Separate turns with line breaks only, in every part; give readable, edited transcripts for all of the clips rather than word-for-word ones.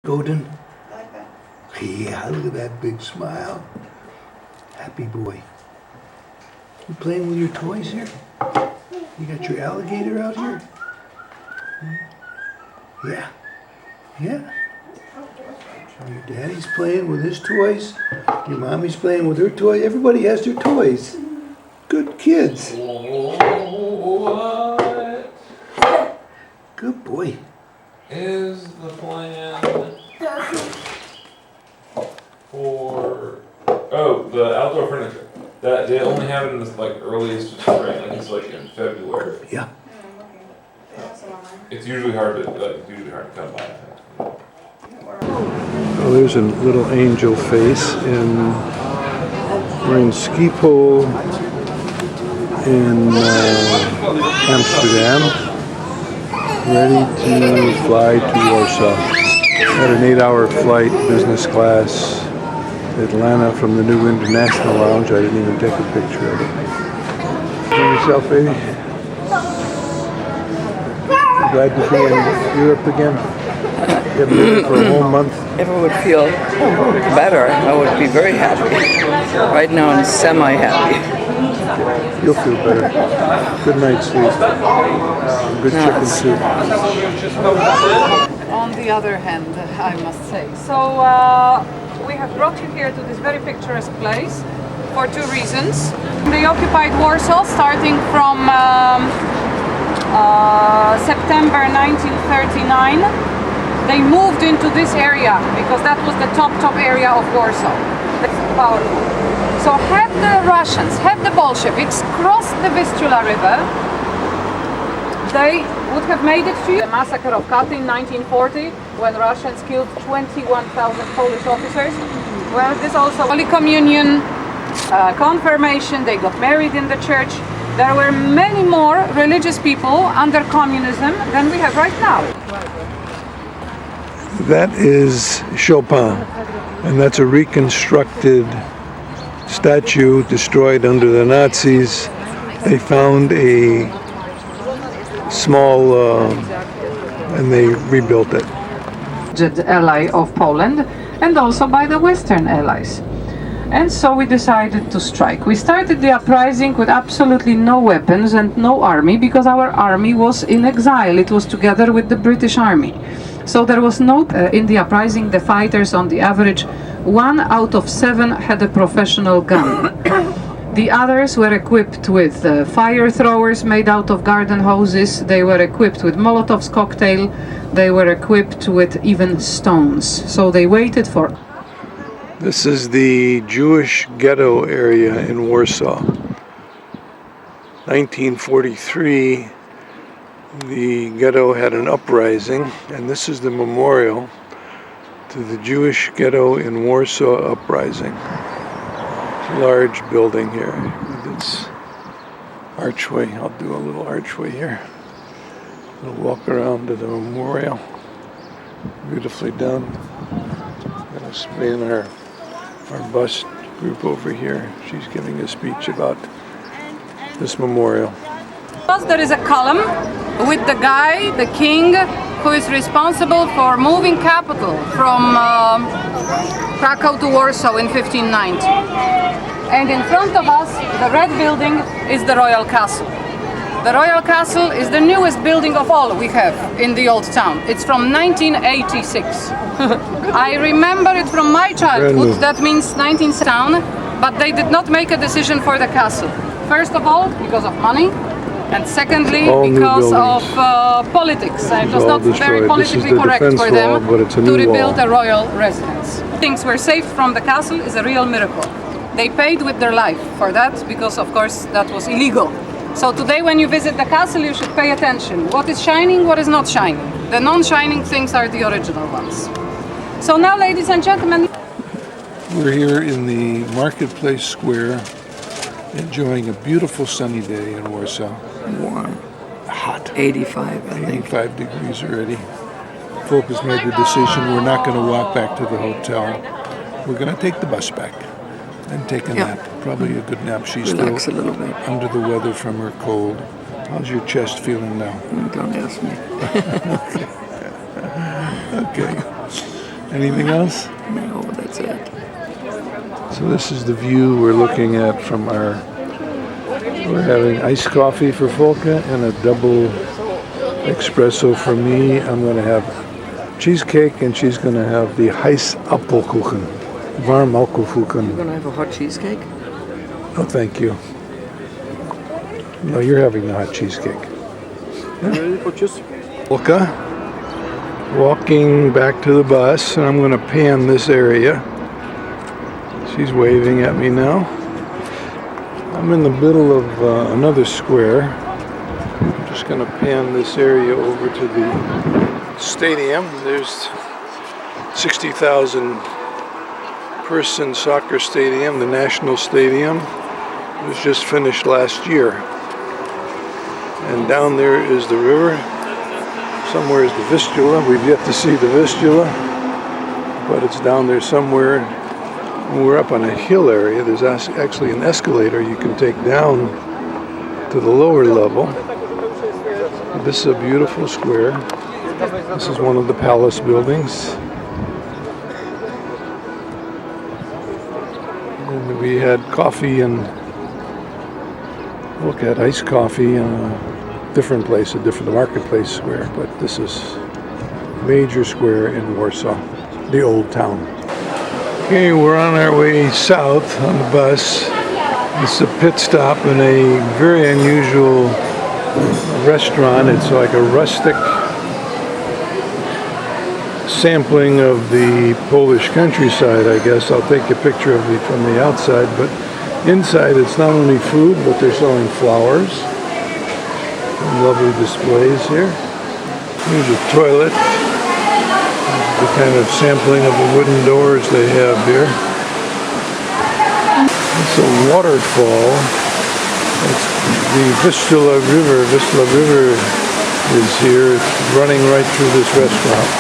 Odin?
Like that.
Yeah, look at that big smile. Happy boy. You playing with your toys here? You got your alligator out here? Yeah. Yeah. Your daddy's playing with his toys. Your mommy's playing with her toys. Everybody has their toys. Good kids.
What
Good boy.
is the plan for the outdoor furniture? That they only have it in this like earliest spring, like it's like in February.
Yeah.
It's usually hard to come by. I think.
Oh, there's a little angel face we're in ski pole in Amsterdam, ready to fly to Warsaw. Had an 8-hour flight, business class, Atlanta from the new International Lounge. I didn't even take a picture of it. Enjoy yourself, baby. Glad to be in Europe again. You haven't been here for a whole month.
If I would feel better, I would be very happy. Right now I'm semi-happy.
You'll feel better. Good night's sleep. Good chicken soup.
On the other hand, I must say. So we have brought you here to this very picturesque place for two reasons. They occupied Warsaw starting from September 1939. They moved into this area because that was the top area of Warsaw. That's powerful. So had the Russians, had the Bolsheviks crossed the Vistula River, they would have made it to the massacre of Katyn in 1940 when Russians killed 21,000 Polish officers. Well, this also Holy Communion, confirmation, they got married in the church. There were many more religious people under communism than we have right now.
That is Chopin, and that's a reconstructed statue destroyed under the Nazis. They found a small, and they rebuilt it.
Ally of Poland and also by the Western allies. And so we decided to strike. We started the uprising with absolutely no weapons and no army because our army was in exile. It was together with the British army. So there was no, in the uprising, the fighters on the average, 1 out of 7 had a professional gun. The others were equipped with fire throwers made out of garden hoses. They were equipped with Molotov's cocktail. They were equipped with even stones. So they waited for...
This is the Jewish ghetto area in Warsaw. 1943, the ghetto had an uprising, and this is the memorial to the Jewish ghetto in Warsaw uprising. It's a large building here with its archway. I'll do a little archway here. We'll walk around to the memorial. Beautifully done. Got us in our bus group over here. She's giving a speech about this memorial.
There is a column with the guy, the king, who is responsible for moving capital from Krakow to Warsaw in 1590. And in front of us, the red building is the Royal Castle. The Royal Castle is the newest building of all we have in the old town. It's from 1986. I remember it from my childhood, that means 19th town, but they did not make a decision for the castle. First of all, because of money, and secondly, because of politics. It was not very politically correct for them to rebuild a royal residence. Things were saved from the castle is a real miracle. They paid with their life for that because, of course, that was illegal. So today when you visit the castle, you should pay attention. What is shining, what is not shining. The non-shining things are the original ones. So now, ladies and gentlemen...
We're here in the Marketplace Square, enjoying a beautiful sunny day in Warsaw.
Warm.
Hot.
85, I think.
85 degrees already. Folk has made the decision we're not going to walk back to the hotel. We're going to take the bus back and take a nap. Probably a good nap. She's
Relax
still
a little bit.
under the weather from her cold. How's your chest feeling now?
Don't ask me.
Okay. Anything else?
No, that's it.
So this is the view we're looking at from our... We're having iced coffee for Volka and a double espresso for me. I'm going to have cheesecake and she's going to have the heiß Apfelkuchen. Warm
You're
Apfelkuchen.
gonna have a hot cheesecake?
Oh, thank you. No, you're having the hot cheesecake. Volka, walking back to the bus, and I'm going to pan this area. She's waving at me now. I'm in the middle of another square. I'm just going to pan this area over to the stadium. There's 60,000 person soccer stadium, the National Stadium. It was just finished last year. And down there is the river. Somewhere is the Vistula. We've yet to see the Vistula, but it's down there somewhere. When we're up on a hill area, there's actually an escalator you can take down to the lower level. This is a beautiful square. This is one of the palace buildings. And we had coffee and look at iced coffee in a different place, a different marketplace square, but this is a major square in Warsaw, the old town. Okay, we're on our way south on the bus. This is a pit stop in a very unusual restaurant. It's like a rustic sampling of the Polish countryside, I guess. I'll take a picture of it from the outside, but inside it's not only food, but they're selling flowers. Some lovely displays here. Here's a toilet. The kind of sampling of the wooden doors they have here. It's a waterfall. It's the Vistula River. Vistula River is here. It's running right through this restaurant.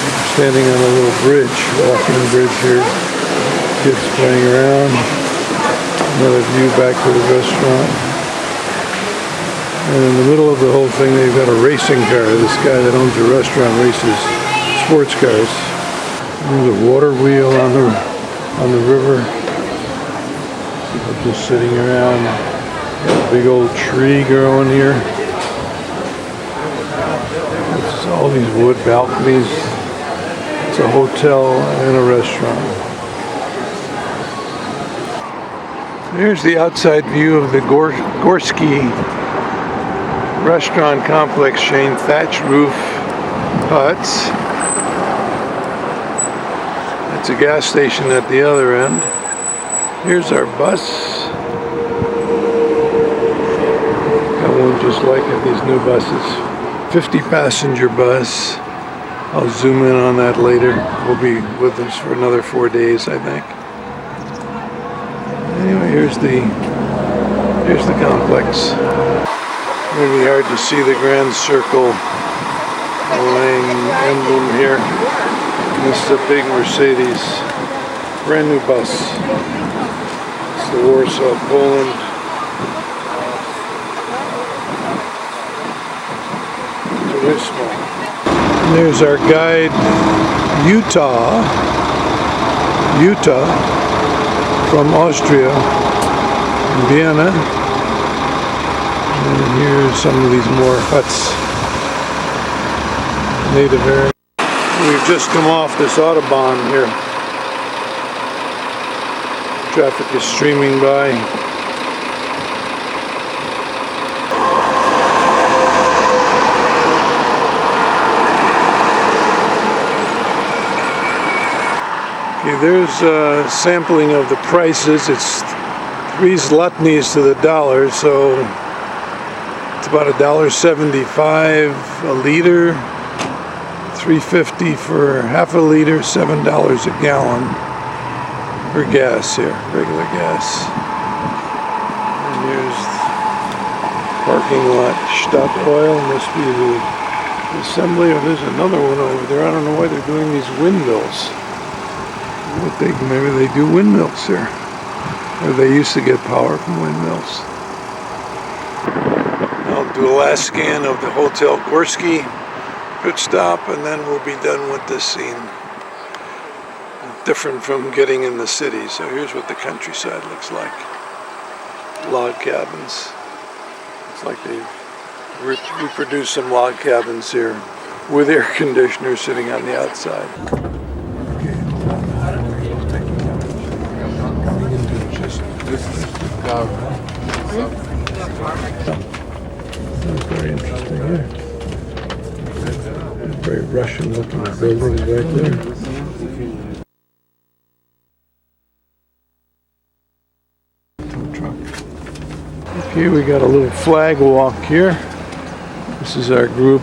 I'm standing on a little bridge, walking bridge here. Kids playing around. Another view back to the restaurant. And in the middle of the whole thing, they've got a racing car. This guy that owns the restaurant races sports cars. There's a water wheel on the river. People just sitting around. Got a big old tree growing here. It's all these wood balconies. It's a hotel and a restaurant. Here's the outside view of the Gorski restaurant complex chain, thatch roof huts. It's a gas station at the other end. Here's our bus. Got one just like it, these new buses. 50 passenger bus. I'll zoom in on that later. We'll be with us for another 4 days, I think. Anyway, here's the complex. Really hard to see the Grand Circle emblem here. And this is a big Mercedes, brand new bus. It's the Warsaw, Poland. And there's our guide, Utah, from Austria, Vienna. And here's some of these more huts, native area. We've just come off this Autobahn here. Traffic is streaming by. Okay, there's a sampling of the prices. It's 3 zlotys to the dollar, so it's about $1.75 a liter, $3.50 for half a liter, $7 a gallon for gas here, regular gas. And here's the parking lot, Stadt Oil, must be the assembly, or there's another one over there. I don't know why they're doing these windmills. Maybe they do windmills here, or they used to get power from windmills. I'll do a last scan of the Hotel Gorski pit stop, and then we'll be done with this scene. different from getting in the city. So here's what the countryside looks like. Log cabins. It's like they've reproduced some log cabins here with air conditioners sitting on the outside. Okay, coming into just this is very interesting here. Very Russian looking buildings right there. Okay, we got a little flag walk here. This is our group